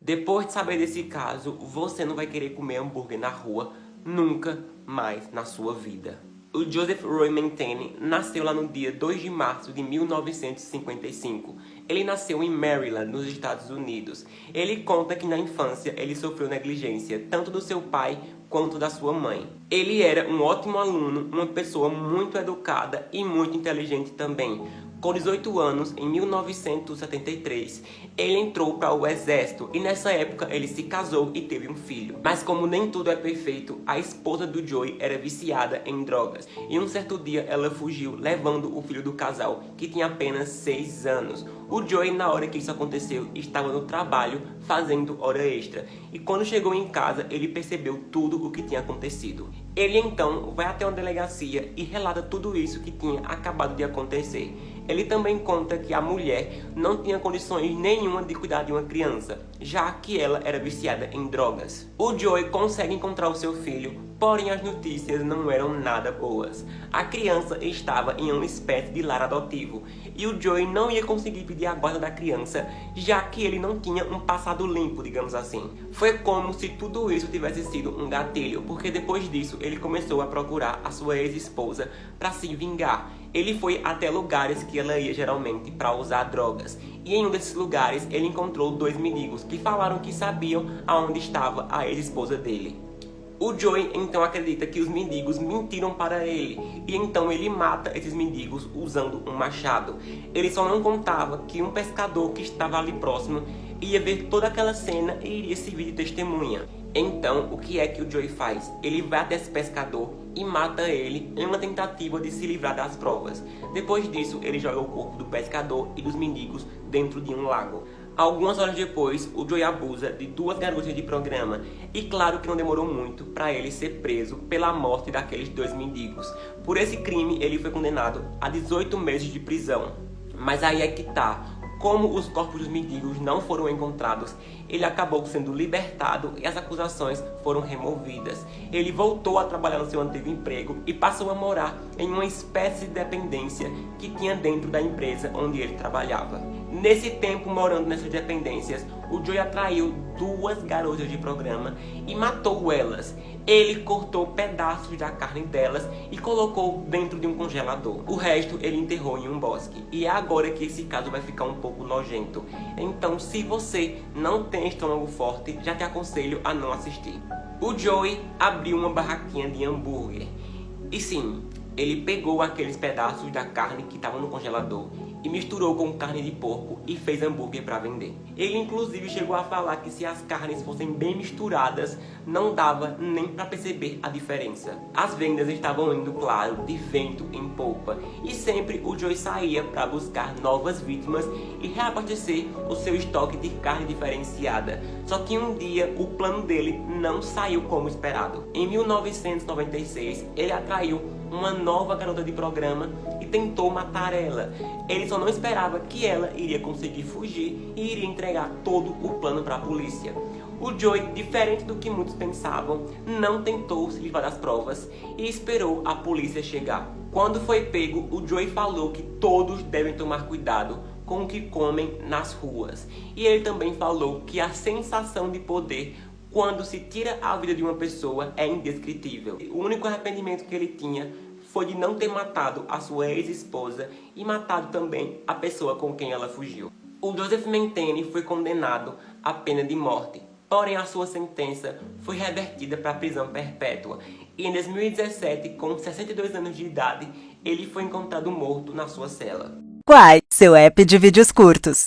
Depois de saber desse caso, você não vai querer comer hambúrguer na rua nunca mais na sua vida. O Joseph Roy Mentene nasceu lá no dia 2 de março de 1955. Ele nasceu em Maryland, nos Estados Unidos. Ele conta que na infância ele sofreu negligência, tanto do seu pai quanto da sua mãe. Ele era um ótimo aluno, uma pessoa muito educada e muito inteligente também. Com 18 anos, em 1973, ele entrou para o exército e nessa época ele se casou e teve um filho. Mas como nem tudo é perfeito, a esposa do Joey era viciada em drogas. E um certo dia ela fugiu, levando o filho do casal, que tinha apenas 6 anos. O Joey, na hora que isso aconteceu, estava no trabalho fazendo hora extra. E quando chegou em casa, ele percebeu tudo o que tinha acontecido. Ele então vai até uma delegacia e relata tudo isso que tinha acabado de acontecer. Ele também conta que a mulher não tinha condições nenhuma de cuidar de uma criança, já que ela era viciada em drogas. O Joey consegue encontrar o seu filho, porém as notícias não eram nada boas. A criança estava em uma espécie de lar adotivo, e o Joey não ia conseguir pedir a guarda da criança, já que ele não tinha um passado limpo, digamos assim. Foi como se tudo isso tivesse sido um gatilho, porque depois disso ele começou a procurar a sua ex-esposa para se vingar. Ele foi até lugares que ela ia geralmente para usar drogas. E em um desses lugares ele encontrou 2 mendigos que falaram que sabiam aonde estava a ex-esposa dele. O Joey então acredita que os mendigos mentiram para ele e então ele mata esses mendigos usando um machado. Ele só não contava que um pescador que estava ali próximo ia ver toda aquela cena e iria servir de testemunha. Então, o que é que o Joey faz? Ele vai até esse pescador e mata ele em uma tentativa de se livrar das provas. Depois disso, ele joga o corpo do pescador e dos mendigos dentro de um lago. Algumas horas depois, o Joey abusa de 2 garotas de programa e claro que não demorou muito para ele ser preso pela morte daqueles 2 mendigos. Por esse crime, ele foi condenado a 18 meses de prisão. Mas aí é que tá. Como os corpos dos mendigos não foram encontrados, ele acabou sendo libertado e as acusações foram removidas. Ele voltou a trabalhar no seu antigo emprego e passou a morar em uma espécie de dependência que tinha dentro da empresa onde ele trabalhava. Nesse tempo, morando nessas dependências, o Joey atraiu 2 garotas de programa e matou elas. Ele cortou pedaços da carne delas e colocou dentro de um congelador. O resto ele enterrou em um bosque. E é agora que esse caso vai ficar um pouco nojento. Então, se você não tem estômago forte, já te aconselho a não assistir. O Joey abriu uma barraquinha de hambúrguer. E sim, ele pegou aqueles pedaços da carne que estavam no congelador e misturou com carne de porco e fez hambúrguer para vender. Ele inclusive chegou a falar que se as carnes fossem bem misturadas, não dava nem para perceber a diferença. As vendas estavam indo, claro, de vento em polpa. E sempre o Joey saía para buscar novas vítimas e reabastecer o seu estoque de carne diferenciada. Só que um dia o plano dele não saiu como esperado. Em 1996, ele atraiu uma nova garota de programa e tentou matar ela. Ele só não esperava que ela iria conseguir fugir e iria entregar todo o plano para a polícia. O Joey, diferente do que muitos pensavam, não tentou se livrar das provas e esperou a polícia chegar. Quando foi pego, o Joey falou que todos devem tomar cuidado com o que comem nas ruas. E ele também falou que a sensação de poder quando se tira a vida de uma pessoa é indescritível. O único arrependimento que ele tinha foi de não ter matado a sua ex-esposa e matado também a pessoa com quem ela fugiu. O Joseph Mentene foi condenado à pena de morte, porém a sua sentença foi revertida para prisão perpétua. E em 2017, com 62 anos de idade, ele foi encontrado morto na sua cela. Quai, seu app de vídeos curtos.